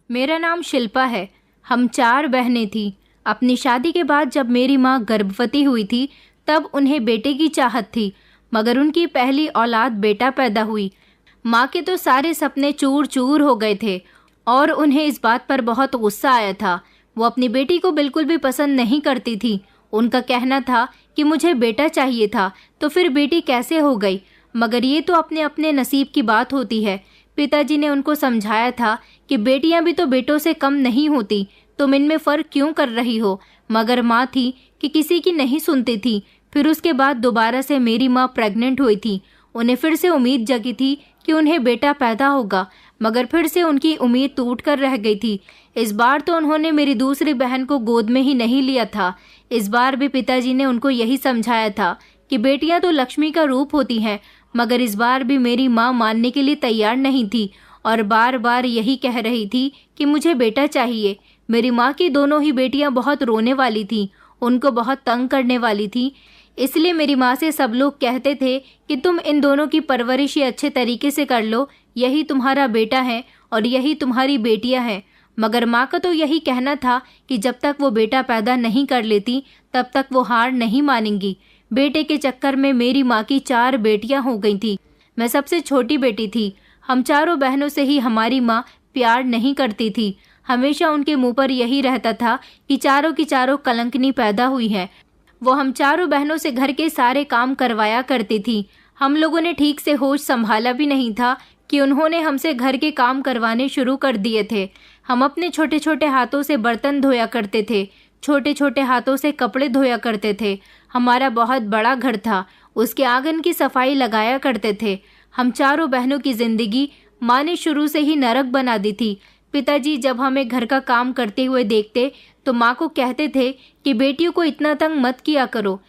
मेरा नाम शिल्पा है। हम 4 बहनें थीं। अपनी शादी के बाद जब मेरी माँ गर्भवती हुई थी तब उन्हें बेटे की चाहत थी, मगर उनकी पहली औलाद बेटा पैदा हुई। माँ के तो सारे सपने चूर चूर हो गए थे और उन्हें इस बात पर बहुत गुस्सा आया था। वो अपनी बेटी को बिल्कुल भी पसंद नहीं करती थी। उनका कहना था कि मुझे बेटा चाहिए था, तो फिर बेटी कैसे हो गई? मगर ये तो अपने अपने नसीब की बात होती है। पिताजी ने उनको समझाया था कि बेटियां भी तो बेटों से कम नहीं होती, तुम इनमें फ़र्क क्यों कर रही हो? मगर माँ थी कि किसी की नहीं सुनती थी। फिर उसके बाद दोबारा से मेरी माँ प्रेग्नेंट हुई थी। उन्हें फिर से उम्मीद जगी थी कि उन्हें बेटा पैदा होगा, मगर फिर से उनकी उम्मीद टूट कर रह गई थी। इस बार तो उन्होंने मेरी दूसरी बहन को गोद में ही नहीं लिया था। इस बार भी पिताजी ने उनको यही समझाया था कि बेटियां तो लक्ष्मी का रूप होती हैं, मगर इस बार भी मेरी माँ मानने के लिए तैयार नहीं थी और बार बार यही कह रही थी कि मुझे बेटा चाहिए। मेरी माँ की दोनों ही बेटियां बहुत रोने वाली थीं, उनको बहुत तंग करने वाली थीं। इसलिए मेरी माँ से सब लोग कहते थे कि तुम इन दोनों की परवरिश ही अच्छे तरीके से कर लो, यही तुम्हारा बेटा है और यही तुम्हारी बेटियां हैं। मगर माँ का तो यही कहना था कि जब तक वो बेटा पैदा नहीं कर लेती तब तक वो हार नहीं मानेंगी। बेटे के चक्कर में मेरी माँ की 4 बेटियां हो गई थी। मैं सबसे छोटी बेटी थी। हम चारों बहनों से ही हमारी माँ प्यार नहीं करती थी। हमेशा उनके मुंह पर यही रहता था कि चारों की चारों कलंकनी पैदा हुई है। वो हम चारों बहनों से घर के सारे काम करवाया करती थी। हम लोगों ने ठीक से होश संभाला भी नहीं था कि उन्होंने हमसे घर के काम करवाने शुरू कर दिए थे। हम अपने छोटे छोटे हाथों से बर्तन धोया करते थे, छोटे छोटे हाथों से कपड़े धोया करते थे। हमारा बहुत बड़ा घर था, उसके आंगन की सफाई लगाया करते थे। हम चारों बहनों की जिंदगी माँ ने शुरू से ही नरक बना दी थी। पिताजी जब हमें घर का काम करते हुए देखते तो माँ को कहते थे कि बेटियों को इतना तंग मत किया करो,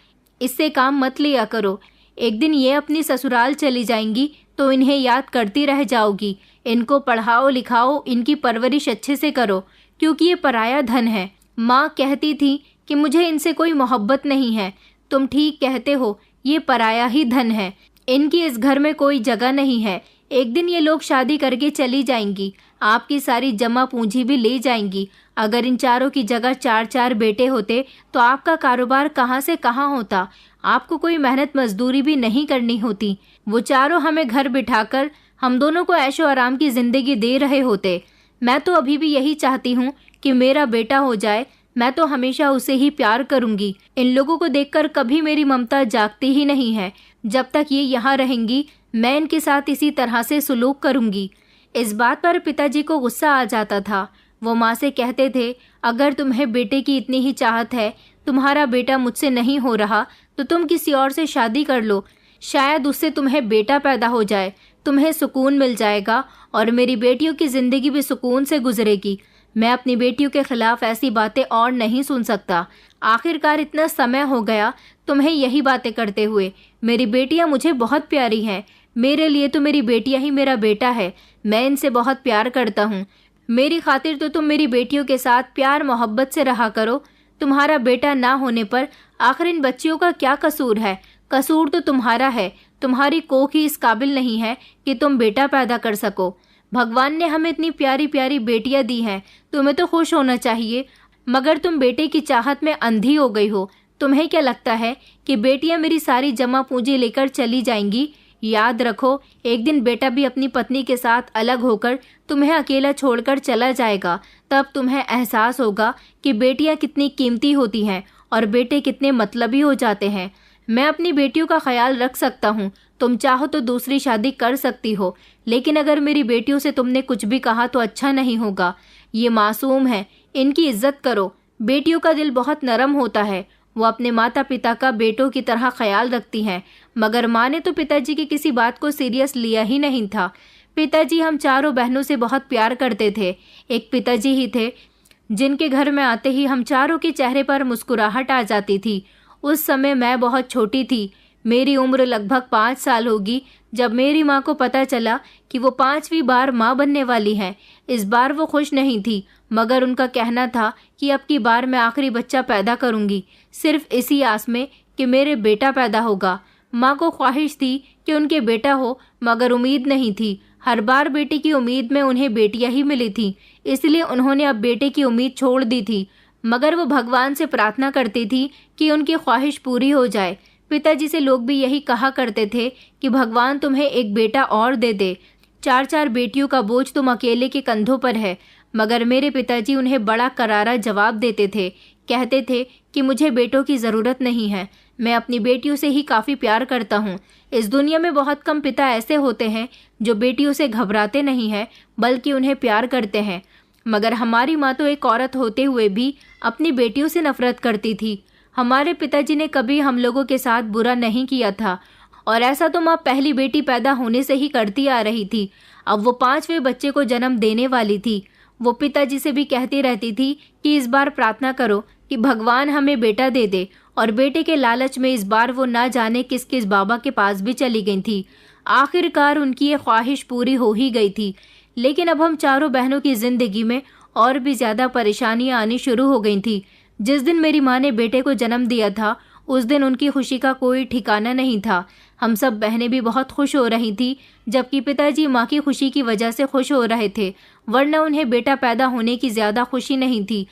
इससे काम मत लिया करो। एक दिन ये अपनी ससुराल चली जाएंगी तो इन्हें याद करती रह जाओगी। इनको पढ़ाओ लिखाओ, इनकी परवरिश अच्छे से करो, क्योंकि ये पराया धन है। माँ कहती थी कि मुझे इनसे कोई मोहब्बत नहीं है। तुम ठीक कहते हो, ये पराया ही धन है, इनकी इस घर में कोई जगह नहीं है। एक दिन ये लोग शादी करके चली जाएंगी, आपकी सारी जमा पूंजी भी ले जाएंगी। अगर इन चारों की जगह 4-4 बेटे होते तो आपका कारोबार कहाँ से कहाँ होता। आपको कोई मेहनत मजदूरी भी नहीं करनी होती। वो चारों हमें घर बिठाकर हम दोनों को ऐशो आराम की जिंदगी दे रहे होते। मैं तो अभी भी यही चाहती हूँ कि मेरा बेटा हो जाए। मैं तो हमेशा उसे ही प्यार करूंगी। इन लोगों को देखकर कभी मेरी ममता जागती ही नहीं है। जब तक ये यहाँ रहेंगी मैं इनके साथ इसी तरह से सुलूक करूंगी। इस बात पर पिताजी को गुस्सा आ जाता था। वो माँ से कहते थे, अगर तुम्हें बेटे की इतनी ही चाहत है, तुम्हारा बेटा मुझसे नहीं हो रहा, तो तुम किसी और से शादी कर लो। शायद उससे तुम्हें बेटा पैदा हो जाए, तुम्हें सुकून मिल जाएगा और मेरी बेटियों की जिंदगी भी सुकून से गुजरेगी। मैं अपनी बेटियों के खिलाफ ऐसी बातें और नहीं सुन सकता। आखिरकार इतना समय हो गया तुम्हें यही बातें करते हुए। मेरी बेटियां मुझे बहुत प्यारी हैं। मेरे लिए तो मेरी बेटियां ही मेरा बेटा है। मैं इनसे बहुत प्यार करता हूँ। मेरी खातिर तो तुम मेरी बेटियों के साथ प्यार मोहब्बत से रहा करो। तुम्हारा बेटा ना होने पर आखिर इन बच्चियों का क्या कसूर है? कसूर तो तुम्हारा है। तुम्हारी कोख ही इस काबिल नहीं है कि तुम बेटा पैदा कर सको। भगवान ने हमें इतनी प्यारी प्यारी बेटियां दी हैं, तुम्हें तो खुश होना चाहिए। मगर तुम बेटे की चाहत में अंधी हो गई हो। तुम्हें क्या लगता है कि बेटियां मेरी सारी जमा पूंजी लेकर चली जाएंगी? याद रखो, एक दिन बेटा भी अपनी पत्नी के साथ अलग होकर तुम्हें अकेला छोड़कर चला जाएगा। तब तुम्हें एहसास होगा कि बेटियां कितनी कीमती होती हैं और बेटे कितने मतलबी हो जाते हैं। मैं अपनी बेटियों का ख्याल रख सकता हूँ। तुम चाहो तो दूसरी शादी कर सकती हो, लेकिन अगर मेरी बेटियों से तुमने कुछ भी कहा तो अच्छा नहीं होगा। ये मासूम है, इनकी इज्जत करो। बेटियों का दिल बहुत नरम होता है। वो अपने माता पिता का बेटों की तरह ख्याल रखती हैं। मगर माँ ने तो पिताजी की किसी बात को सीरियस लिया ही नहीं था। पिताजी हम चारों बहनों से बहुत प्यार करते थे। एक पिताजी ही थे जिनके घर में आते ही हम चारों के चेहरे पर मुस्कुराहट आ जाती थी। उस समय मैं बहुत छोटी थी। मेरी उम्र लगभग 5 साल होगी जब मेरी माँ को पता चला कि वो 5वीं बार माँ बनने वाली हैं। इस बार वो खुश नहीं थी, मगर उनका कहना था कि अब की बार मैं आखिरी बच्चा पैदा करूंगी, सिर्फ इसी आस में कि मेरे बेटा पैदा होगा। माँ को ख्वाहिश थी कि उनके बेटा हो, मगर उम्मीद नहीं थी। हर बार बेटे की उम्मीद में उन्हें बेटियां ही मिली थी, इसलिए उन्होंने अब बेटे की उम्मीद छोड़ दी थी। मगर वो भगवान से प्रार्थना करती थी कि उनकी ख्वाहिश पूरी हो जाए। पिताजी से लोग भी यही कहा करते थे कि भगवान तुम्हें एक बेटा और दे दे, 4-4 बेटियों का बोझ तुम अकेले के कंधों पर है। मगर मेरे पिताजी उन्हें बड़ा करारा जवाब देते थे। कहते थे कि मुझे बेटों की ज़रूरत नहीं है, मैं अपनी बेटियों से ही काफ़ी प्यार करता हूँ। इस दुनिया में बहुत कम पिता ऐसे होते हैं जो बेटियों से घबराते नहीं हैं, बल्कि उन्हें प्यार करते हैं। मगर हमारी माँ तो एक औरत होते हुए भी अपनी बेटियों से नफरत करती थी। हमारे पिताजी ने कभी हम लोगों के साथ बुरा नहीं किया था, और ऐसा तो माँ पहली बेटी पैदा होने से ही करती आ रही थी। अब वो 5वें बच्चे को जन्म देने वाली थी। वो पिताजी से भी कहती रहती थी कि इस बार प्रार्थना करो कि भगवान हमें बेटा दे दे, और बेटे के लालच में इस बार वो ना जाने किस किस बाबा के पास भी चली गई थी। आखिरकार उनकी ये ख्वाहिश पूरी हो ही गई थी। लेकिन अब हम चारों बहनों की जिंदगी में और भी ज़्यादा परेशानियां आनी शुरू हो गई थी। जिस दिन मेरी माँ ने बेटे को जन्म दिया था, उस दिन उनकी खुशी का कोई ठिकाना नहीं था। हम सब बहनें भी बहुत खुश हो रही थी, जबकि पिताजी माँ की खुशी की वजह से खुश हो रहे थे, वरना उन्हें बेटा पैदा होने की ज़्यादा खुशी नहीं थी।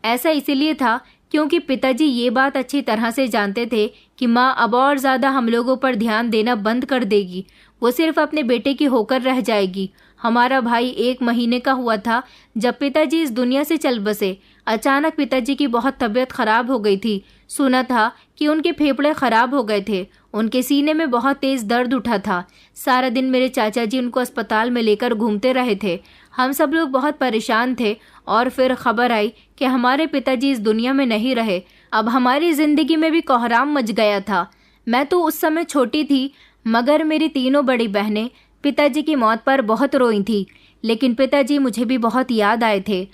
ऐसा इसीलिए था क्योंकि पिताजी ये बात अच्छी तरह से जानते थे कि माँ अब और ज़्यादा हम लोगों पर ध्यान देना बंद कर देगी, वो सिर्फ अपने बेटे की होकर रह जाएगी। हमारा भाई 1 महीने का हुआ था जब पिताजी इस दुनिया से चल बसे। अचानक पिताजी की बहुत तबीयत खराब हो गई थी। सुना था कि उनके फेफड़े खराब हो गए थे। उनके सीने में बहुत तेज दर्द उठा था। सारा दिन मेरे चाचा जी उनको अस्पताल में लेकर घूमते रहे थे। हम सब लोग बहुत परेशान थे, और फिर खबर आई कि हमारे पिताजी इस दुनिया में नहीं रहे। अब हमारी जिंदगी में भी कोहराम मच गया था। मैं तो उस समय छोटी थी, मगर मेरी तीनों बड़ी बहनें पिताजी की मौत पर बहुत रोई थी। लेकिन पिताजी मुझे भी बहुत याद आए थे।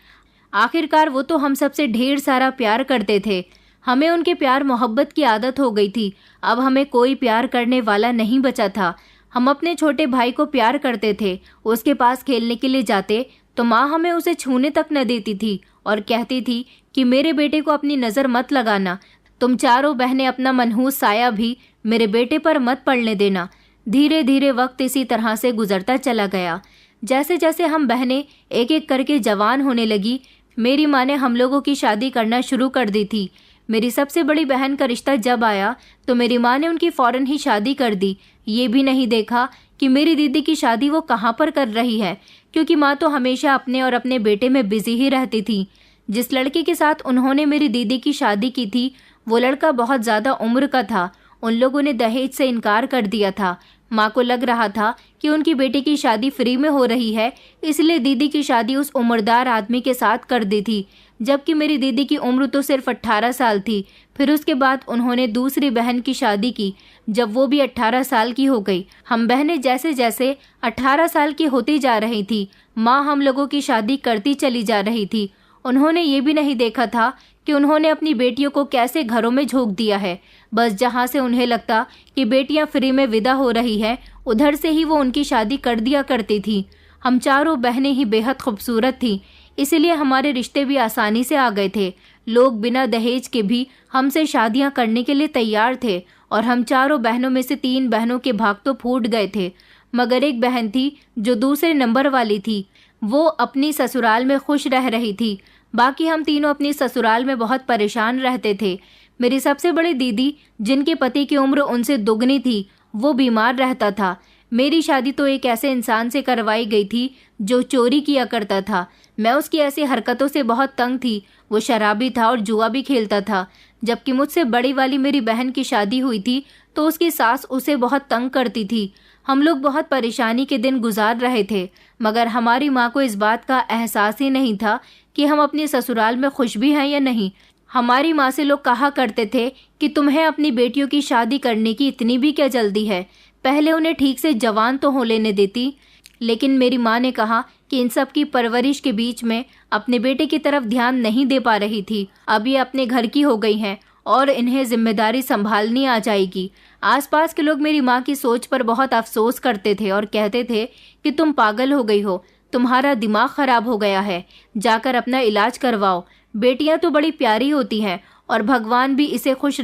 आखिरकार वो तो हम सबसे ढेर सारा प्यार करते थे। हमें उनके प्यार मोहब्बत की आदत हो गई थी। अब हमें कोई प्यार करने वाला नहीं बचा था। हम अपने छोटे भाई को प्यार करते थे। उसके पास खेलने के लिए जाते तो माँ हमें उसे छूने तक न देती थी और कहती थी कि मेरे बेटे को अपनी नज़र मत लगाना, तुम चारों बहनें अपना मनहूस साया भी मेरे बेटे पर मत पड़ने देना। धीरे धीरे वक्त इसी तरह से गुजरता चला गया। जैसे जैसे हम बहनें एक एक करके जवान होने लगी, मेरी माँ ने हम लोगों की शादी करना शुरू कर दी थी। मेरी सबसे बड़ी बहन का रिश्ता जब आया तो मेरी माँ ने उनकी फ़ौरन ही शादी कर दी। ये भी नहीं देखा कि मेरी दीदी की शादी वो कहाँ पर कर रही है, क्योंकि माँ तो हमेशा अपने और अपने बेटे में बिजी ही रहती थी। जिस लड़के के साथ उन्होंने मेरी दीदी की शादी की थी, वो लड़का बहुत ज़्यादा उम्र का था। उन लोगों ने दहेज से इनकार कर दिया था। माँ को लग रहा था कि उनकी बेटी की शादी फ्री में हो रही है, इसलिए दीदी की शादी उस उम्रदार आदमी के साथ कर दी थी, जबकि मेरी दीदी की उम्र तो सिर्फ 18 साल थी। फिर उसके बाद उन्होंने दूसरी बहन की शादी की, जब वो भी 18 साल की हो गई। हम बहनें जैसे जैसे 18 साल की होती जा रही थी, माँ हम लोगों की शादी करती चली जा रही थी। उन्होंने ये भी नहीं देखा था कि उन्होंने अपनी बेटियों को कैसे घरों में झोंक दिया है। बस जहाँ से उन्हें लगता कि बेटियाँ फ्री में विदा हो रही है, उधर से ही वो उनकी शादी कर दिया करती थी। हम चारों बहनें ही बेहद खूबसूरत थीं, इसलिए हमारे रिश्ते भी आसानी से आ गए थे। लोग बिना दहेज के भी हमसे शादियां करने के लिए तैयार थे, और हम चारों बहनों में से 3 बहनों के भाग तो फूट गए थे। मगर एक बहन थी जो दूसरे नंबर वाली थी, वो अपनी ससुराल में खुश रह रही थी। बाकी हम तीनों अपनी ससुराल में बहुत परेशान रहते थे। मेरी सबसे बड़ी दीदी, जिनके पति की उम्र उनसे दुगनी थी, वो बीमार रहता था। मेरी शादी तो एक ऐसे इंसान से करवाई गई थी जो चोरी किया करता था। मैं उसकी ऐसी हरकतों से बहुत तंग थी। वो शराबी था और जुआ भी खेलता था। जबकि मुझसे बड़ी वाली मेरी बहन की शादी हुई थी तो उसकी सास उसे बहुत तंग करती थी। हम लोग बहुत परेशानी के दिन गुजार रहे थे, मगर हमारी माँ को इस बात का एहसास ही नहीं था कि हम अपने ससुराल में खुश भी हैं या नहीं। हमारी माँ से लोग कहा करते थे कि तुम्हें अपनी बेटियों की शादी करने की इतनी भी क्या जल्दी है, पहले उन्हें ठीक से जवान तो हो लेने देती। लेकिन मेरी माँ ने कहा कि इन सब की परवरिश के बीच में अपने बेटे की तरफ ध्यान नहीं दे पा रही थी। अब ये अपने घर की हो गई हैं और इन्हें जिम्मेदारी संभालनी आ जाएगी। आसपास के लोग मेरी माँ की सोच पर बहुत अफसोस करते थे और कहते थे कि तुम पागल हो गई हो, तुम्हारा दिमाग खराब हो गया है, जाकर अपना इलाज करवाओ। बेटियां तो बड़ी प्यारी होती हैं और भगवान भी इससे खुश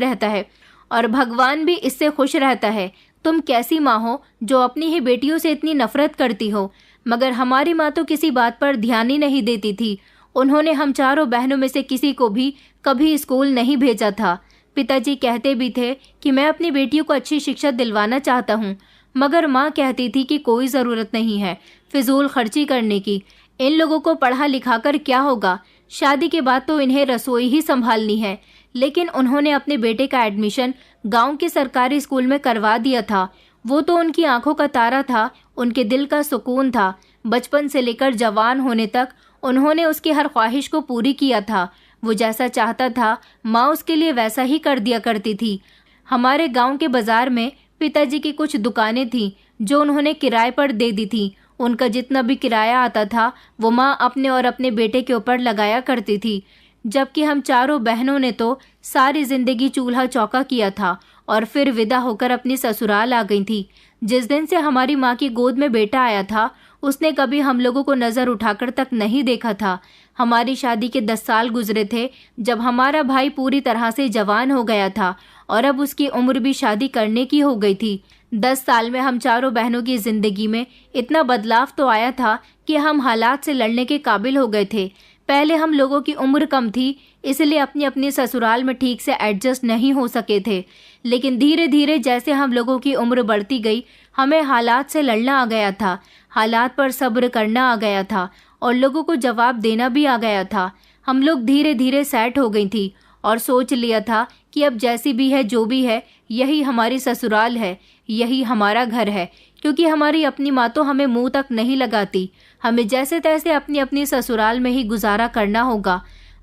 रहता है, तुम कैसी माँ हो जो अपनी ही बेटियों से इतनी नफरत करती हो। मगर हमारी माँ तो किसी बात पर ध्यान ही नहीं देती थी। उन्होंने हम चारों बहनों में से किसी को भी कभी स्कूल नहीं भेजा था। पिताजी कहते भी थे कि मैं अपनी बेटियों को अच्छी शिक्षा दिलवाना चाहता हूँ, मगर माँ कहती थी कि कोई ज़रूरत नहीं है फिजूल खर्ची करने की। इन लोगों को पढ़ा लिखा कर क्या होगा, शादी के बाद तो इन्हें रसोई ही संभालनी है। लेकिन उन्होंने अपने बेटे का एडमिशन गांव के सरकारी स्कूल में करवा दिया था। वो तो उनकी आंखों का तारा था, उनके दिल का सुकून था। बचपन से लेकर जवान होने तक उन्होंने उसकी हर ख्वाहिश को पूरी किया था। वो जैसा चाहता था माँ उसके लिए वैसा ही कर दिया करती थी। हमारे गांव के बाजार में पिताजी की कुछ दुकानें थीं जो उन्होंने किराए पर दे दी थी। उनका जितना भी किराया आता था वो माँ अपने और अपने बेटे के ऊपर लगाया करती थी। जबकि हम चारों बहनों ने तो सारी जिंदगी चूल्हा चौका किया था और फिर विदा होकर अपनी ससुराल आ गई थी। जिस दिन से हमारी माँ की गोद में बेटा आया था उसने कभी हम लोगों को नज़र उठाकर तक नहीं देखा था। हमारी शादी के 10 साल गुजरे थे जब हमारा भाई पूरी तरह से जवान हो गया था और अब उसकी उम्र भी शादी करने की हो गई थी। 10 साल में हम चारों बहनों की जिंदगी में इतना बदलाव तो आया था कि हम हालात से लड़ने के काबिल हो गए थे। पहले हम लोगों की उम्र कम थी, इसलिए अपनी अपनी ससुराल में ठीक से एडजस्ट नहीं हो सके थे। लेकिन धीरे धीरे जैसे हम लोगों की उम्र बढ़ती गई हमें हालात से लड़ना आ गया था, हालात पर सब्र करना आ गया था और लोगों को जवाब देना भी आ गया था। हम लोग धीरे धीरे सेट हो गई थी और सोच लिया था कि अब जैसी भी है जो भी है यही हमारी ससुराल है, यही हमारा घर है। क्योंकि हमारी अपनी माँ तो हमें मुंह तक नहीं लगाती, हमें जैसे तैसे अपनी अपनी ससुराल में ही गुजारा करना होगा।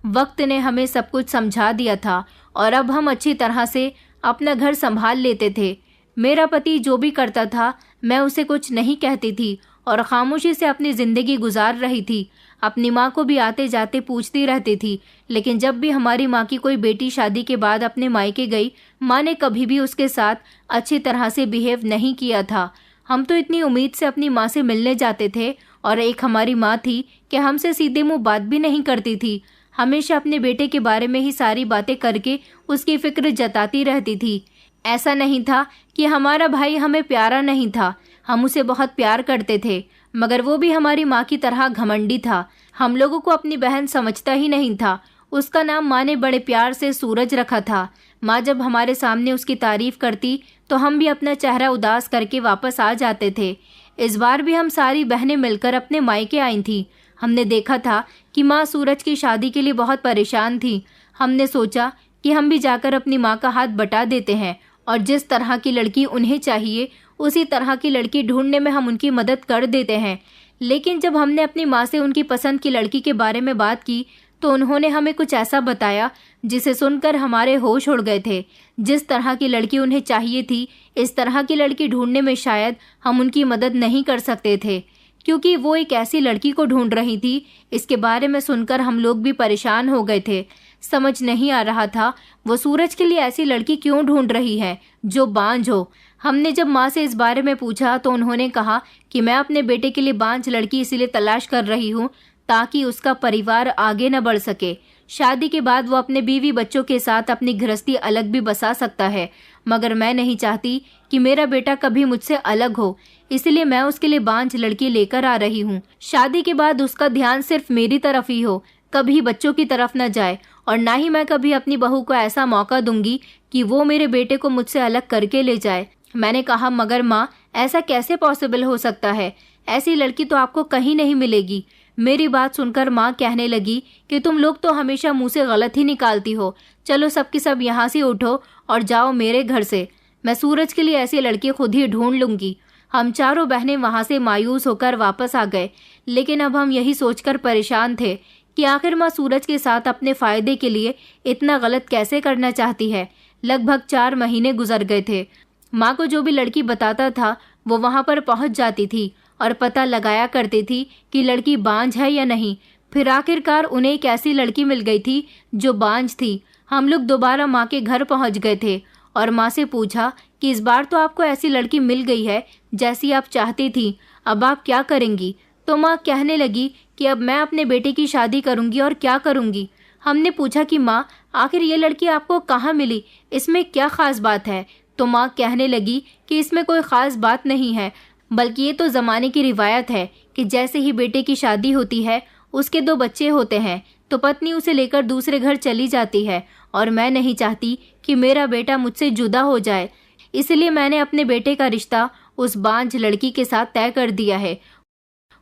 वक्त ने हमें सब कुछ समझा दिया था और अब हम अच्छी तरह से अपना घर संभाल लेते थे। मेरा पति जो भी करता था मैं उसे कुछ नहीं कहती थी और खामोशी से अपनी ज़िंदगी गुजार रही थी। अपनी माँ को भी आते जाते पूछती रहती थी। लेकिन जब भी हमारी माँ की कोई बेटी शादी के बाद अपने मायके गई, माँ ने कभी भी उसके साथ अच्छी तरह से बिहेव नहीं किया था। हम तो इतनी उम्मीद से अपनी माँ से मिलने जाते थे और एक हमारी माँ थी कि हमसे सीधे मुँह बात भी नहीं करती थी। हमेशा अपने बेटे के बारे में ही सारी बातें करके उसकी फिक्र जताती रहती थी। ऐसा नहीं था कि हमारा भाई हमें प्यारा नहीं था, हम उसे बहुत प्यार करते थे, मगर वो भी हमारी माँ की तरह घमंडी था। हम लोगों को अपनी बहन समझता ही नहीं था। उसका नाम माँ ने बड़े प्यार से सूरज रखा था। माँ जब हमारे सामने उसकी तारीफ करती तो हम भी अपना चेहरा उदास करके वापस आ जाते थे। इस बार भी हम सारी बहनें मिलकर अपने मायके आई थीं। हमने देखा था कि माँ सूरज की शादी के लिए बहुत परेशान थी। हमने सोचा कि हम भी जाकर अपनी माँ का हाथ बटा देते हैं और जिस तरह की लड़की उन्हें चाहिए उसी तरह की लड़की ढूंढने में हम उनकी मदद कर देते हैं। लेकिन जब हमने अपनी माँ से उनकी पसंद की लड़की के बारे में बात की तो उन्होंने हमें कुछ ऐसा बताया जिसे सुनकर हमारे होश उड़ गए थे। जिस तरह की लड़की उन्हें चाहिए थी इस तरह की लड़की ढूंढने में शायद हम उनकी मदद नहीं कर सकते थे, क्योंकि वो एक ऐसी लड़की को ढूंढ रही थी। इसके बारे में सुनकर हम लोग भी परेशान हो गए थे। समझ नहीं आ रहा था वो सूरज के लिए ऐसी लड़की क्यों ढूंढ रही है जो बांझ हो। हमने जब माँ से इस बारे में पूछा तो उन्होंने कहा कि मैं अपने बेटे के लिए बांझ लड़की इसलिए तलाश कर रही हूँ ताकि उसका परिवार आगे न बढ़ सके। शादी के बाद वो अपने बीवी बच्चों के साथ अपनी गृहस्थी अलग भी बसा सकता है, मगर मैं नहीं चाहती कि मेरा बेटा कभी मुझसे अलग हो, इसलिए मैं उसके लिए बांझ लड़की लेकर आ रही हूँ। शादी के बाद उसका ध्यान सिर्फ मेरी तरफ ही हो, कभी बच्चों की तरफ न जाए, और ना ही मैं कभी अपनी बहू को ऐसा मौका दूंगी कि वो मेरे बेटे को मुझसे अलग करके ले जाए। मैंने कहा, मगर माँ, ऐसा कैसे पॉसिबल हो सकता है? ऐसी लड़की तो आपको कहीं नहीं मिलेगी। मेरी बात सुनकर माँ कहने लगी कि तुम लोग तो हमेशा मुंह से गलत ही निकालती हो। चलो सबकी सब यहाँ से उठो और जाओ मेरे घर से। मैं सूरज के लिए ऐसी लड़की खुद ही ढूंढ लूंगी। हम चारों बहनें वहाँ से मायूस होकर वापस आ गए, लेकिन अब हम यही सोचकर परेशान थे कि आखिर माँ सूरज के साथ अपने फायदे के लिए इतना गलत कैसे करना चाहती है। लगभग 4 महीने गुजर गए थे। माँ को जो भी लड़की बताता था वो वहाँ पर पहुँच जाती थी और पता लगाया करती थी कि लड़की बांझ है या नहीं। फिर आखिरकार उन्हें एक ऐसी लड़की मिल गई थी जो बांझ थी। हम लोग दोबारा माँ के घर पहुँच गए थे और माँ से पूछा कि इस बार तो आपको ऐसी लड़की मिल गई है जैसी आप चाहती थी, अब आप क्या करेंगी? तो माँ कहने लगी कि अब मैं अपने बेटे की शादी करूँगी और क्या करूँगी। हमने पूछा कि माँ, आखिर ये लड़की आपको कहाँ मिली, इसमें क्या ख़ास बात है? तो माँ कहने लगी कि इसमें कोई ख़ास बात नहीं है, बल्कि ये तो ज़माने की रिवायत है कि जैसे ही बेटे की शादी होती है, उसके 2 बच्चे होते हैं तो पत्नी उसे लेकर दूसरे घर चली जाती है, और मैं नहीं चाहती कि मेरा बेटा मुझसे जुदा हो जाए। इसलिए मैंने अपने बेटे का रिश्ता उस बांझ लड़की के साथ तय कर दिया है।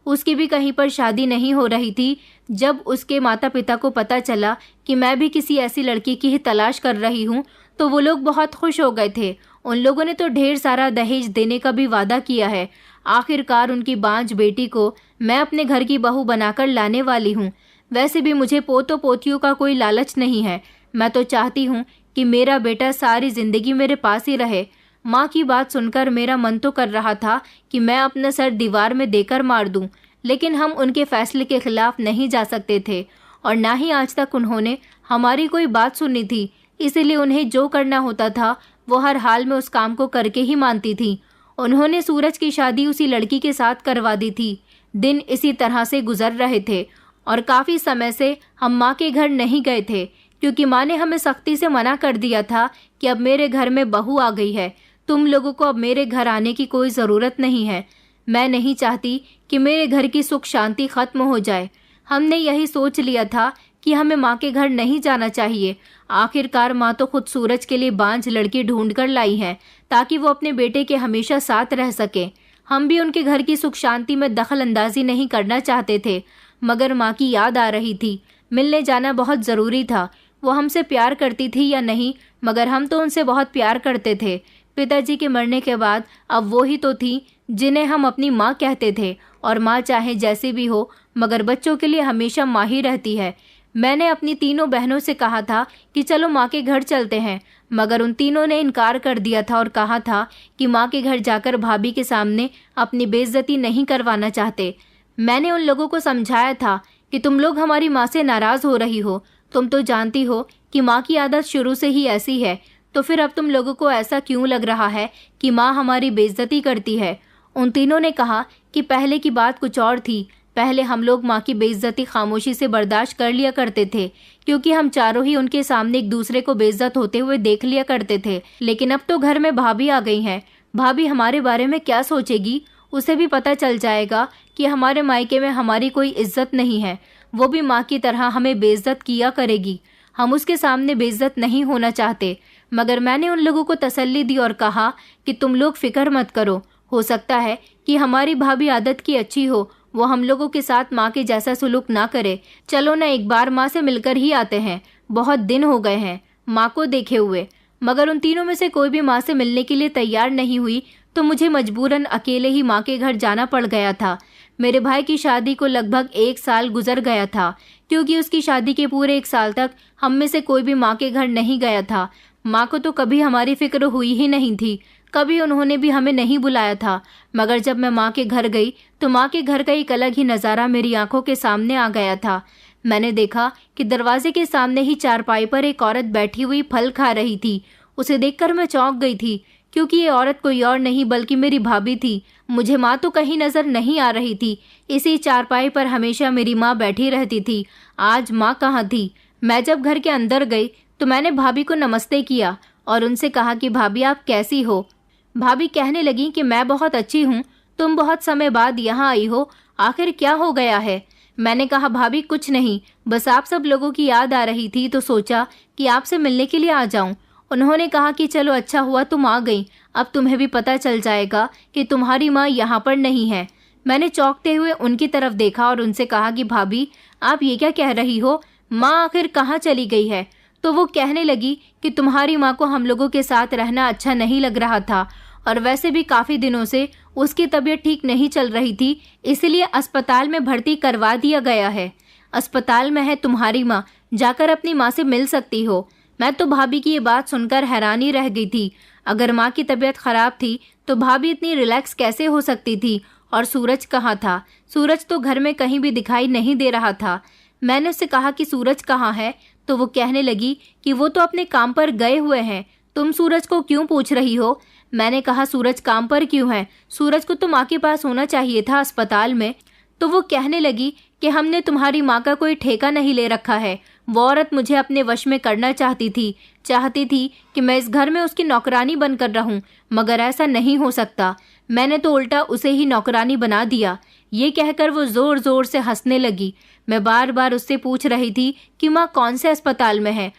उसकी भी कहीं पर शादी नहीं हो रही थी। जब उसके माता पिता को पता चला कि मैं भी किसी ऐसी लड़की की ही तलाश कर रही हूँ, तो वो लोग बहुत खुश हो गए थे। उन लोगों ने तो ढेर सारा दहेज देने का भी वादा किया है। आखिरकार उनकी बांझ बेटी को मैं अपने घर की बहू बनाकर लाने वाली हूँ। वैसे भी मुझे पोतों पोतियों का कोई लालच नहीं है। मैं तो चाहती हूँ कि मेरा बेटा सारी जिंदगी मेरे पास ही रहे। माँ की बात सुनकर मेरा मन तो कर रहा था कि मैं अपना सर दीवार में देकर मार दूं, लेकिन हम उनके फैसले के खिलाफ नहीं जा सकते थे, और ना ही आज तक उन्होंने हमारी कोई बात सुनी थी। इसीलिए उन्हें जो करना होता था वो हर हाल में उस काम को करके ही मानती थी। उन्होंने सूरज की शादी उसी लड़की के साथ करवा दी थी। दिन इसी तरह से गुजर रहे थे और काफ़ी समय से हम माँ के घर नहीं गए थे, क्योंकि माँ ने हमें सख्ती से मना कर दिया था कि अब मेरे घर में बहू आ गई है, तुम लोगों को अब मेरे घर आने की कोई ज़रूरत नहीं है। मैं नहीं चाहती कि मेरे घर की सुख शांति खत्म हो जाए। हमने यही सोच लिया था कि हमें माँ के घर नहीं जाना चाहिए। आखिरकार माँ तो खुद सूरज के लिए बांझ लड़की ढूंढ कर लाई है, ताकि वो अपने बेटे के हमेशा साथ रह सके। हम भी उनके घर की सुख शांति में दखल अंदाजी नहीं करना चाहते थे, मगर माँ की याद आ रही थी। मिलने जाना बहुत ज़रूरी था। वो हमसे प्यार करती थी या नहीं, मगर हम तो उनसे बहुत प्यार करते थे। पिताजी के मरने के बाद अब वो ही तो थी जिन्हें हम अपनी माँ कहते थे, और माँ चाहे जैसी भी हो, मगर बच्चों के लिए हमेशा माँ ही रहती है। मैंने अपनी तीनों बहनों से कहा था कि चलो माँ के घर चलते हैं, मगर उन तीनों ने इनकार कर दिया था और कहा था कि माँ के घर जाकर भाभी के सामने अपनी बेइज्जती नहीं करवाना चाहते। मैंने उन लोगों को समझाया था कि तुम लोग हमारी माँ से नाराज़ हो रही हो। तुम तो जानती हो कि माँ की आदत शुरू से ही ऐसी है, तो फिर अब तुम लोगों को ऐसा क्यों लग रहा है कि माँ हमारी बेइज्जती करती है। उन तीनों ने कहा कि पहले की बात कुछ और थी। पहले हम लोग माँ की बेइज्जती खामोशी से बर्दाश्त कर लिया करते थे, क्योंकि हम चारों ही उनके सामने एक दूसरे को बेइज्जत होते हुए देख लिया करते थे। लेकिन अब तो घर में भाभी आ गई हैं। भाभी हमारे बारे में क्या सोचेगी, उसे भी पता चल जाएगा कि हमारे मायके में हमारी कोई इज्जत नहीं है। वो भी माँ की तरह हमें बेइज्जत किया करेगी। हम उसके सामने बेइज्जत नहीं होना चाहते। मगर मैंने उन लोगों को तसल्ली दी और कहा कि तुम लोग फिक्र मत करो। हो सकता है कि हमारी भाभी आदत की अच्छी हो, वो हम लोगों के साथ माँ के जैसा सुलूक ना करे। चलो ना एक बार माँ से मिलकर ही आते हैं, बहुत दिन हो गए हैं माँ को देखे हुए। मगर उन तीनों में से कोई भी माँ से मिलने के लिए तैयार नहीं हुई, तो मुझे मजबूरन अकेले ही माँ के घर जाना पड़ गया था। मेरे भाई की शादी को लगभग 1 साल गुजर गया था, क्योंकि उसकी शादी के पूरे 1 साल तक हम में से कोई भी माँ के घर नहीं गया था। माँ को तो कभी हमारी फिक्र हुई ही नहीं थी, कभी उन्होंने भी हमें नहीं बुलाया था। मगर जब मैं माँ के घर गई तो माँ के घर का एक अलग ही नज़ारा मेरी आंखों के सामने आ गया था। मैंने देखा कि दरवाजे के सामने ही चारपाई पर एक औरत बैठी हुई फल खा रही थी। उसे देखकर मैं चौंक गई थी, क्योंकि ये औरत कोई और नहीं बल्कि मेरी भाभी थी। मुझे माँ तो कहीं नज़र नहीं आ रही थी। इसी चारपाई पर हमेशा मेरी माँ बैठी रहती थी। आज माँ कहाँ थी? मैं जब घर के अंदर गई तो मैंने भाभी को नमस्ते किया और उनसे कहा कि भाभी आप कैसी हो। भाभी कहने लगी कि मैं बहुत अच्छी हूँ, तुम बहुत समय बाद यहाँ आई हो, आखिर क्या हो गया है? मैंने कहा भाभी कुछ नहीं, बस आप सब लोगों की याद आ रही थी तो सोचा कि आपसे मिलने के लिए आ जाऊं। उन्होंने कहा कि चलो अच्छा हुआ तुम आ गई, अब तुम्हें भी पता चल जाएगा कि तुम्हारी माँ यहाँ पर नहीं है। मैंने चौंकते हुए उनकी तरफ देखा और उनसे कहा कि भाभी आप ये क्या कह रही हो, माँ आखिर कहाँ चली गई है? तो वो कहने लगी कि तुम्हारी माँ को हम लोगों के साथ रहना अच्छा नहीं लग रहा था, और वैसे भी काफ़ी दिनों से उसकी तबीयत ठीक नहीं चल रही थी, इसलिए अस्पताल में भर्ती करवा दिया गया है। अस्पताल में है तुम्हारी माँ, जाकर अपनी माँ से मिल सकती हो। मैं तो भाभी की ये बात सुनकर हैरानी रह गई थी। अगर माँ की तबीयत खराब थी तो भाभी इतनी रिलैक्स कैसे हो सकती थी? और सूरज कहाँ था? सूरज तो घर में कहीं भी दिखाई नहीं दे रहा था। मैंने उससे कहा कि सूरज कहाँ है, तो वो कहने लगी कि वो तो अपने काम पर गए हुए हैं, तुम सूरज को क्यों पूछ रही हो? मैंने कहा सूरज काम पर क्यों है? सूरज को तो माँ के पास होना चाहिए था अस्पताल में। तो वो कहने लगी कि हमने तुम्हारी माँ का कोई ठेका नहीं ले रखा है, वो औरत मुझे अपने वश में करना चाहती थी कि मैं इस घर में उसकी नौकरानी बनकर रहूं, मगर ऐसा नहीं हो सकता। मैंने तो उल्टा उसे ही नौकरानी बना दिया। ये कहकर वो जोर जोर से हंसने लगी। मैं बार बार उससे पूछ रही थी कि माँ कौन से अस्पताल में है,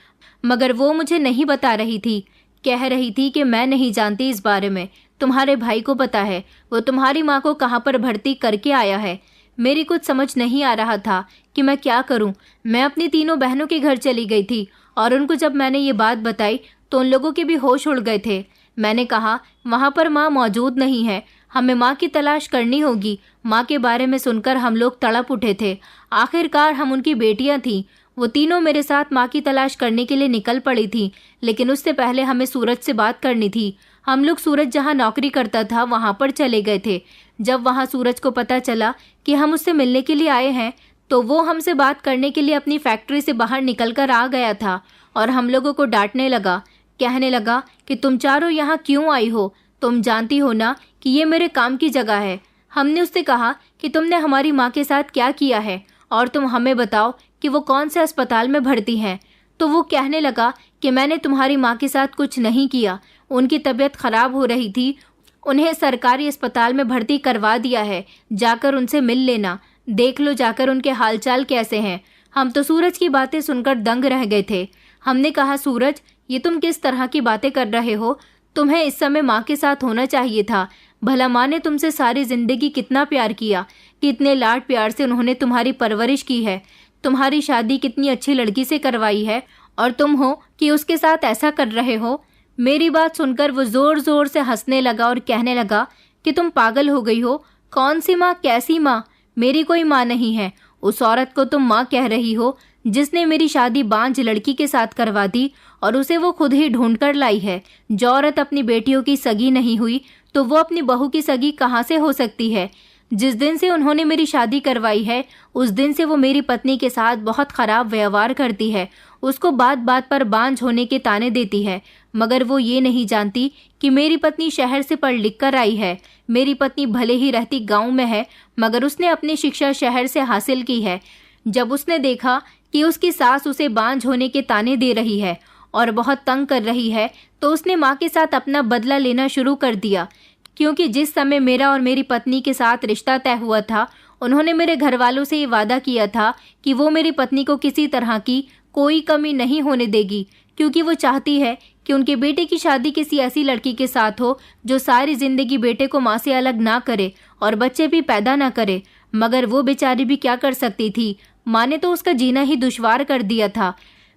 मगर वो मुझे नहीं बता रही थी। कह रही थी कि मैं नहीं जानती इस बारे में, तुम्हारे भाई को पता है, वो तुम्हारी माँ को कहाँ पर भर्ती करके आया है। मेरी कुछ समझ नहीं आ रहा था कि मैं क्या करूं। मैं अपनी तीनों बहनों के घर चली गई थी और उनको जब मैंने ये बात बताई तो उन लोगों के भी होश उड़ गए थे। मैंने कहा, वहाँ पर माँ मौजूद नहीं है, हमें माँ की तलाश करनी होगी। माँ के बारे में सुनकर हम लोग तड़प उठे थे। आखिरकार हम उनकी बेटियां थीं। वो तीनों मेरे साथ माँ की तलाश करने के लिए निकल पड़ी थी, लेकिन उससे पहले हमें सूरज से बात करनी थी। हम लोग सूरज जहाँ नौकरी करता था वहाँ पर चले गए थे। जब वहाँ सूरज को पता चला कि हम उससे मिलने के लिए आए हैं, तो वो हमसे बात करने के लिए अपनी फैक्ट्री से बाहर निकल कर आ गया था और हम लोगों को डांटने लगा। कहने लगा कि तुम चारों यहाँ क्यों आई हो, तुम जानती हो ना कि ये मेरे काम की जगह है। हमने उससे कहा कि तुमने हमारी माँ के साथ क्या किया है और तुम हमें बताओ कि वो कौन से अस्पताल में भर्ती हैं। तो वो कहने लगा कि मैंने तुम्हारी माँ के साथ कुछ नहीं किया, उनकी तबीयत खराब हो रही थी, उन्हें सरकारी अस्पताल में भर्ती करवा दिया है, जाकर उनसे मिल लेना, देख लो जाकर उनके हालचाल कैसे हैं। हम तो सूरज की बातें सुनकर दंग रह गए थे। हमने कहा, सूरज ये तुम किस तरह की बातें कर रहे हो, तुम्हें इस समय माँ के साथ होना चाहिए था। भला माँ ने तुमसे सारी जिंदगी कितना प्यार किया, कितने लाड प्यार से उन्होंने तुम्हारी परवरिश की है, तुम्हारी शादी कितनी अच्छी लड़की से करवाई है, और तुम हो कि उसके साथ ऐसा कर रहे हो। मेरी बात सुनकर वो जोर जोर से हंसने लगा और कहने लगा कि तुम पागल हो गई हो, कौन सी माँ, कैसी माँ, मेरी कोई माँ नहीं है। उस औरत को तुम माँ कह रही हो जिसने मेरी शादी बांझ लड़की के साथ करवा दी और उसे वो खुद ही ढूंढ कर लाई है। जो औरत अपनी बेटियों की सगी नहीं हुई तो वो अपनी बहू की सगी कहाँ से हो सकती है। जिस दिन से उन्होंने मेरी शादी करवाई है उस दिन से वो मेरी पत्नी के साथ बहुत खराब व्यवहार करती है, उसको बात बात पर बांझ होने के ताने देती है, मगर वो ये नहीं जानती कि मेरी पत्नी शहर से पढ़ लिख कर आई है। मेरी पत्नी भले ही रहती गांव में है, मगर उसने अपनी शिक्षा शहर से हासिल की है। जब उसने देखा कि उसकी सास उसे बांझ होने के ताने दे रही है और बहुत तंग कर रही है, तो उसने माँ के साथ अपना बदला लेना शुरू कर दिया। क्योंकि जिस समय मेरा और मेरी पत्नी के साथ रिश्ता तय हुआ था, उन्होंने मेरे घर वालों से ये वादा किया था कि वो मेरी पत्नी को किसी तरह की कोई कमी नहीं होने देगी, क्योंकि वो चाहती है कि उनके बेटे की शादी किसी ऐसी लड़की के साथ हो जो सारी जिंदगी बेटे को माँ से अलग ना करे और बच्चे भी पैदा ना करे। मगर वो बेचारी भी क्या कर सकती थी, माँ ने तो उसका जीना ही दुश्वार कर दिया था,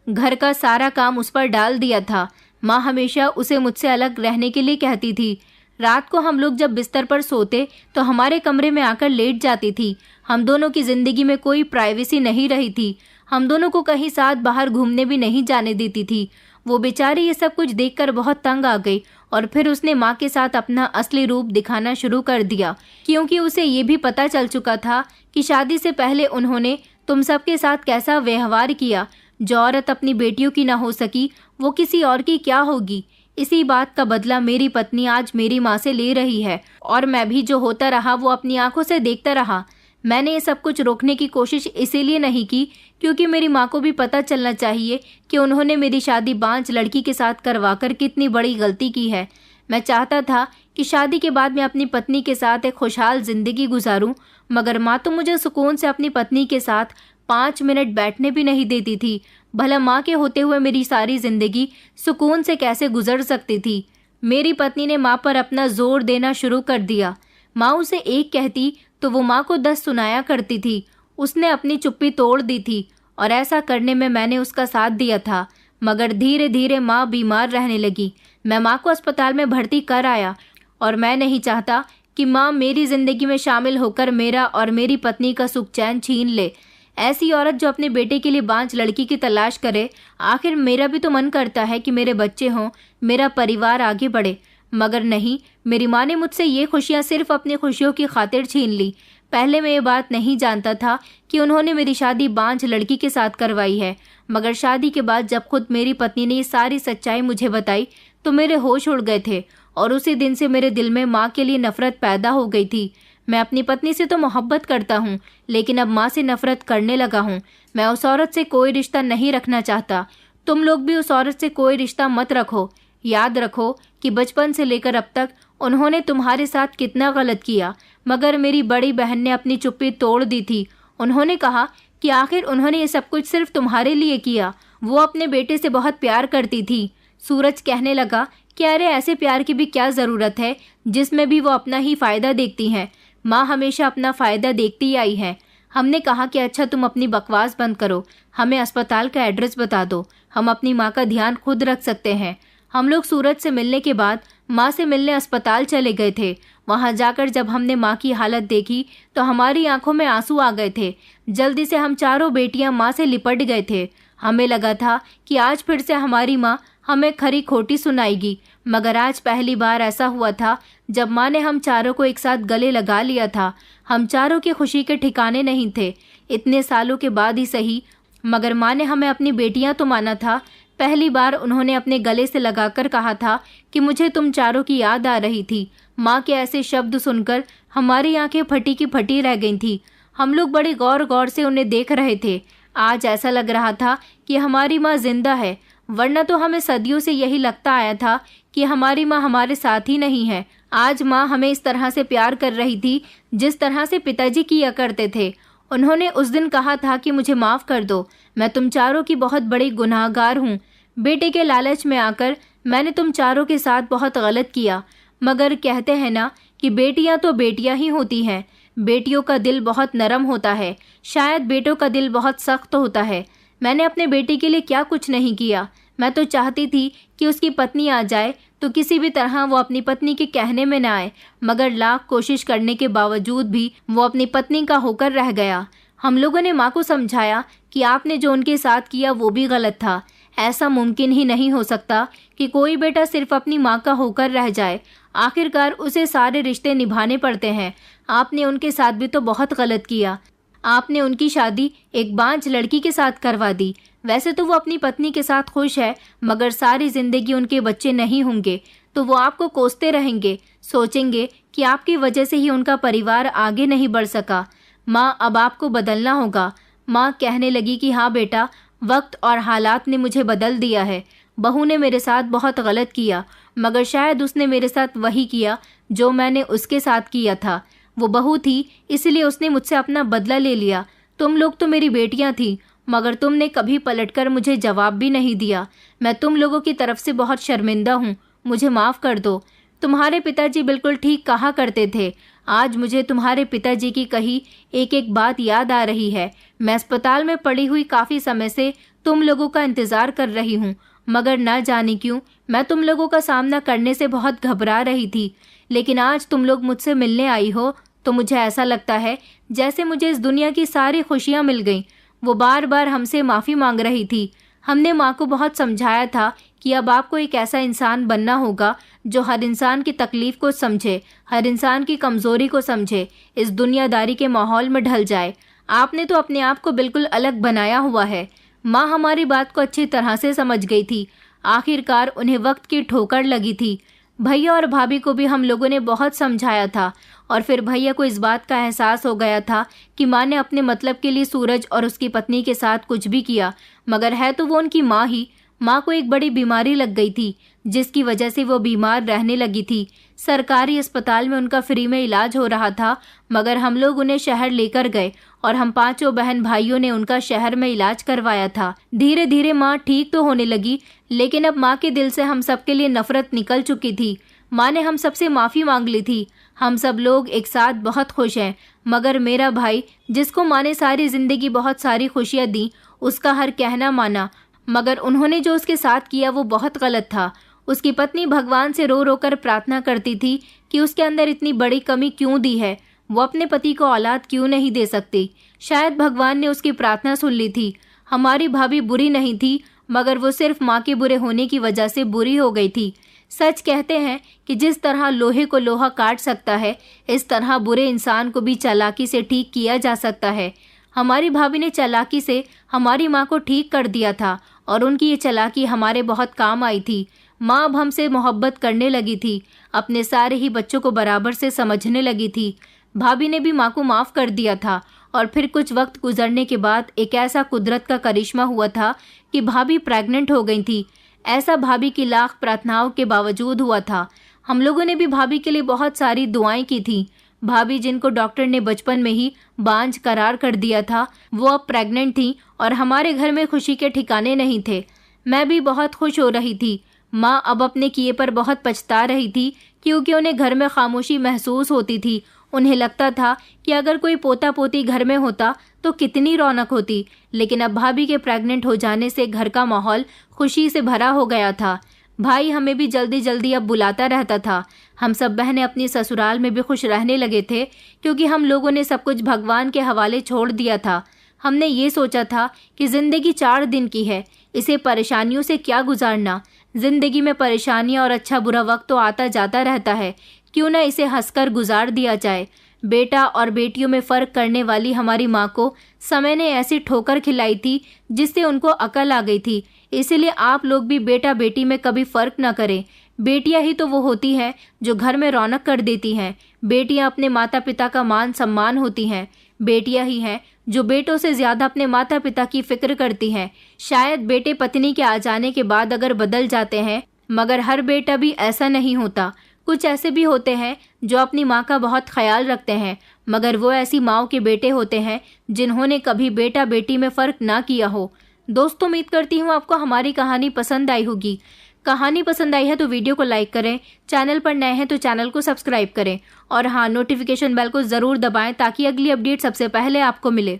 घर का सारा काम उस पर डाल दिया था। माँ हमेशा उसे मुझसे अलग रहने के लिए कहती थी। रात को हम लोग जब बिस्तर पर सोते तो हमारे कमरे में आकर लेट जाती थी। हम दोनों की जिंदगी में कोई प्राइवेसी नहीं रही थी, हम दोनों को कहीं साथ बाहर घूमने भी नहीं जाने देती थी। वो बेचारी ये सब कुछ देखकर बहुत तंग आ गई और फिर उसने माँ के साथ अपना असली रूप दिखाना शुरू कर दिया, क्योंकि उसे ये भी पता चल चुका था कि शादी से पहले उन्होंने तुम सबके साथ कैसा व्यवहार किया। जो औरत अपनी बेटियों की ना हो सकी वो किसी और की क्या होगी। इसी बात का बदला मेरी पत्नी आज मेरी माँ से ले रही है और मैं भी जो होता रहा वो अपनी आंखों से देखता रहा। मैंने ये सब कुछ रोकने की कोशिश इसीलिए नहीं की क्योंकि मेरी माँ को भी पता चलना चाहिए कि उन्होंने मेरी शादी बांझ लड़की के साथ करवाकर कितनी बड़ी गलती की है। मैं चाहता था कि शादी के बाद मैं अपनी पत्नी के साथ एक खुशहाल जिंदगी गुजारूं, मगर माँ तो मुझे सुकून से अपनी पत्नी के साथ 5 मिनट बैठने भी नहीं देती थी। भला माँ के होते हुए मेरी सारी जिंदगी सुकून से कैसे गुजर सकती थी। मेरी पत्नी ने माँ पर अपना जोर देना शुरू कर दिया। माँ उसे एक कहती तो वो माँ को 10 सुनाया करती थी। उसने अपनी चुप्पी तोड़ दी थी और ऐसा करने में मैंने उसका साथ दिया था। मगर धीरे धीरे माँ बीमार रहने लगी। मैं माँ को अस्पताल में भर्ती कर आया और मैं नहीं चाहता कि माँ मेरी जिंदगी में शामिल होकर मेरा और मेरी पत्नी का सुख चैन छीन ले। ऐसी औरत जो अपने बेटे के लिए बांझ लड़की की तलाश करे। आखिर मेरा भी तो मन करता है कि मेरे बच्चे हों, मेरा परिवार आगे बढ़े, मगर नहीं, मेरी माँ ने मुझसे ये खुशियाँ सिर्फ अपनी खुशियों की खातिर छीन ली। पहले मैं ये बात नहीं जानता था कि उन्होंने मेरी शादी बांझ लड़की के साथ करवाई है, मगर शादी के बाद जब खुद मेरी पत्नी ने ये सारी सच्चाई मुझे बताई तो मेरे होश उड़ गए थे और उसी दिन से मेरे दिल में माँ के लिए नफरत पैदा हो गई थी। मैं अपनी पत्नी से तो मोहब्बत करता हूँ, लेकिन अब माँ से नफरत करने लगा हूँ। मैं उस औरत से कोई रिश्ता नहीं रखना चाहता। तुम लोग भी उस औरत से कोई रिश्ता मत रखो। याद रखो कि बचपन से लेकर अब तक उन्होंने तुम्हारे साथ कितना गलत किया, मगर मेरी बड़ी बहन ने अपनी चुप्पी तोड़ दी थी। उन्होंने कहा कि आखिर उन्होंने ये सब कुछ सिर्फ तुम्हारे लिए किया। वो अपने बेटे से बहुत प्यार करती थी। सूरज कहने लगा कि अरे ऐसे प्यार की भी क्या ज़रूरत है जिसमें भी वो अपना ही फ़ायदा देखती हैं। माँ हमेशा अपना फ़ायदा देखती आई है। हमने कहा कि अच्छा तुम अपनी बकवास बंद करो, हमें अस्पताल का एड्रेस बता दो, हम अपनी माँ का ध्यान खुद रख सकते हैं। हम लोग सूरज से मिलने के बाद माँ से मिलने अस्पताल चले गए थे। वहाँ जाकर जब हमने माँ की हालत देखी तो हमारी आंखों में आंसू आ गए थे। जल्दी से हम चारों बेटियां माँ से लिपट गए थे। हमें लगा था कि आज फिर से हमारी माँ हमें खरी खोटी सुनाएगी, मगर आज पहली बार ऐसा हुआ था जब माँ ने हम चारों को एक साथ गले लगा लिया था। हम चारों की खुशी के ठिकाने नहीं थे। इतने सालों के बाद ही सही, मगर माँ ने हमें अपनी बेटियां तो माना था। पहली बार उन्होंने अपने गले से लगाकर कहा था कि मुझे तुम चारों की याद आ रही थी। माँ के ऐसे शब्द सुनकर हमारी आंखें फटी की फटी रह गई थी। हम लोग बड़े गौर गौर से उन्हें देख रहे थे। आज ऐसा लग रहा था कि हमारी माँ जिंदा है, वरना तो हमें सदियों से यही लगता आया था कि हमारी माँ हमारे साथ ही नहीं है। आज माँ हमें इस तरह से प्यार कर रही थी जिस तरह से पिताजी किया करते थे। उन्होंने उस दिन कहा था कि मुझे माफ़ कर दो, मैं तुम चारों की बहुत बड़ी गुनाहगार हूँ। बेटे के लालच में आकर मैंने तुम चारों के साथ बहुत गलत किया, मगर कहते हैं ना कि बेटियां तो बेटियां ही होती हैं। बेटियों का दिल बहुत नरम होता है, शायद बेटों का दिल बहुत सख्त होता है। मैंने अपने बेटे के लिए क्या कुछ नहीं किया। मैं तो चाहती थी कि उसकी पत्नी आ जाए तो किसी भी तरह वो अपनी पत्नी के कहने में न आए, मगर लाख कोशिश करने के बावजूद भी वो अपनी पत्नी का होकर रह गया। हम लोगों ने माँ को समझाया कि आपने जो उनके साथ किया वो भी गलत था। ऐसा मुमकिन ही नहीं हो सकता कि कोई बेटा सिर्फ अपनी माँ का होकर रह जाए। आखिरकार उसे सारे रिश्ते निभाने पड़ते हैं। आपने उनके साथ भी तो बहुत गलत किया। आपने उनकी शादी एक बांझ लड़की के साथ करवा दी। वैसे तो वो अपनी पत्नी के साथ खुश है, मगर सारी जिंदगी उनके बच्चे नहीं होंगे तो वो आपको कोसते रहेंगे, सोचेंगे कि आपकी वजह से ही उनका परिवार आगे नहीं बढ़ सका। माँ अब आपको बदलना होगा। माँ कहने लगी कि हाँ बेटा, वक्त और हालात ने मुझे बदल दिया है। बहू ने मेरे साथ बहुत गलत किया, मगर शायद उसने मेरे साथ वही किया जो मैंने उसके साथ किया था। वो बहू थी, इसलिए उसने मुझसे अपना बदला ले लिया। तुम लोग तो मेरी बेटियां थी, मगर तुमने कभी पलटकर मुझे जवाब भी नहीं दिया। मैं तुम लोगों की तरफ से बहुत शर्मिंदा हूँ, मुझे माफ़ कर दो। तुम्हारे पिताजी बिल्कुल ठीक कहा करते थे। आज मुझे तुम्हारे पिताजी की कही एक एक बात याद आ रही है। मैं अस्पताल में पड़ी हुई काफ़ी समय से तुम लोगों का इंतज़ार कर रही हूँ, मगर न जाने क्यों मैं तुम लोगों का सामना करने से बहुत घबरा रही थी। लेकिन आज तुम लोग मुझसे मिलने आई हो तो मुझे ऐसा लगता है जैसे मुझे इस दुनिया की सारी खुशियाँ मिल गईं। वो बार बार हमसे माफ़ी मांग रही थी। हमने माँ को बहुत समझाया था कि अब आपको एक ऐसा इंसान बनना होगा जो हर इंसान की तकलीफ़ को समझे, हर इंसान की कमज़ोरी को समझे, इस दुनियादारी के माहौल में ढल जाए। आपने तो अपने आप को बिल्कुल अलग बनाया हुआ है। माँ हमारी बात को अच्छी तरह से समझ गई थी। आखिरकार उन्हें वक्त की ठोकर लगी थी। भैया और भाभी को भी हम लोगों ने बहुत समझाया था, और फिर भैया को इस बात का एहसास हो गया था कि माँ ने अपने मतलब के लिए सूरज और उसकी पत्नी के साथ कुछ भी किया, मगर है तो वो उनकी माँ ही। माँ को एक बड़ी बीमारी लग गई थी जिसकी वजह से वो बीमार रहने लगी थी। सरकारी अस्पताल में उनका फ्री में इलाज हो रहा था, मगर हम लोग उन्हें शहर लेकर गए और हम पांचों बहन भाइयों ने उनका शहर में इलाज करवाया था। धीरे धीरे माँ ठीक तो होने लगी, लेकिन अब माँ के दिल से हम सबके लिए नफरत निकल चुकी थी। माँ ने हम सबसे माफ़ी मांग ली थी। हम सब लोग एक साथ बहुत खुश हैं, मगर मेरा भाई, जिसको माँ ने सारी ज़िंदगी बहुत सारी खुशियाँ दी, उसका हर कहना माना, मगर उन्होंने जो उसके साथ किया वो बहुत गलत था। उसकी पत्नी भगवान से रो रो कर प्रार्थना करती थी कि उसके अंदर इतनी बड़ी कमी क्यों दी है, वो अपने पति को औलाद क्यों नहीं दे सकती। शायद भगवान ने उसकी प्रार्थना सुन ली थी। हमारी भाभी बुरी नहीं थी, मगर वो सिर्फ माँ के बुरे होने की वजह से बुरी हो गई थी। सच कहते हैं कि जिस तरह लोहे को लोहा काट सकता है, इस तरह बुरे इंसान को भी चालाकी से ठीक किया जा सकता है। हमारी भाभी ने चालाकी से हमारी माँ को ठीक कर दिया था, और उनकी ये चालाकी हमारे बहुत काम आई थी। माँ अब हमसे मोहब्बत करने लगी थी, अपने सारे ही बच्चों को बराबर से समझने लगी थी। भाभी ने भी माँ को माफ़ कर दिया था और फिर कुछ वक्त गुजरने के बाद एक ऐसा कुदरत का करिश्मा हुआ था कि भाभी प्रेग्नेंट हो गई थी। ऐसा भाभी की लाख प्रार्थनाओं के बावजूद हुआ था। हम लोगों ने भी भाभी के लिए बहुत सारी दुआएं की थी। भाभी जिनको डॉक्टर ने बचपन में ही बांझ करार कर दिया था, वो अब प्रेग्नेंट थी और हमारे घर में खुशी के ठिकाने नहीं थे। मैं भी बहुत खुश हो रही थी। माँ अब अपने किए पर बहुत पछता रही थी क्योंकि उन्हें घर में खामोशी महसूस होती थी। उन्हें लगता था कि अगर कोई पोता पोती घर में होता तो कितनी रौनक होती, लेकिन अब भाभी के प्रेग्नेंट हो जाने से घर का माहौल खुशी से भरा हो गया था। भाई हमें भी जल्दी जल्दी अब बुलाता रहता था। हम सब बहनें अपनी ससुराल में भी खुश रहने लगे थे क्योंकि हम लोगों ने सब कुछ भगवान के हवाले छोड़ दिया था। हमने ये सोचा था कि ज़िंदगी 4 दिन की है, इसे परेशानियों से क्या गुजारना। ज़िंदगी में परेशानियां और अच्छा बुरा वक्त तो आता जाता रहता है, क्यों ना इसे हंसकर गुजार दिया जाए। बेटा और बेटियों में फ़र्क करने वाली हमारी माँ को समय ने ऐसी ठोकर खिलाई थी जिससे उनको अकल आ गई थी। इसीलिए आप लोग भी बेटा बेटी में कभी फ़र्क ना करें। बेटियां ही तो वो होती हैं जो घर में रौनक कर देती हैं। बेटियां अपने माता पिता का मान सम्मान होती हैं। बेटियां ही हैं जो बेटों से ज़्यादा अपने माता पिता की फिक्र करती हैं। शायद बेटे पत्नी के आ जाने के बाद अगर बदल जाते हैं, मगर हर बेटा भी ऐसा नहीं होता। कुछ ऐसे भी होते हैं जो अपनी माँ का बहुत ख्याल रखते हैं, मगर वो ऐसी माँओं के बेटे होते हैं जिन्होंने कभी बेटा बेटी में फ़र्क ना किया हो। दोस्तों, उम्मीद करती हूँ आपको हमारी कहानी पसंद आई होगी। कहानी पसंद आई है तो वीडियो को लाइक करें, चैनल पर नए हैं तो चैनल को सब्सक्राइब करें और हाँ, नोटिफिकेशन बेल को ज़रूर दबाएं ताकि अगली अपडेट सबसे पहले आपको मिले।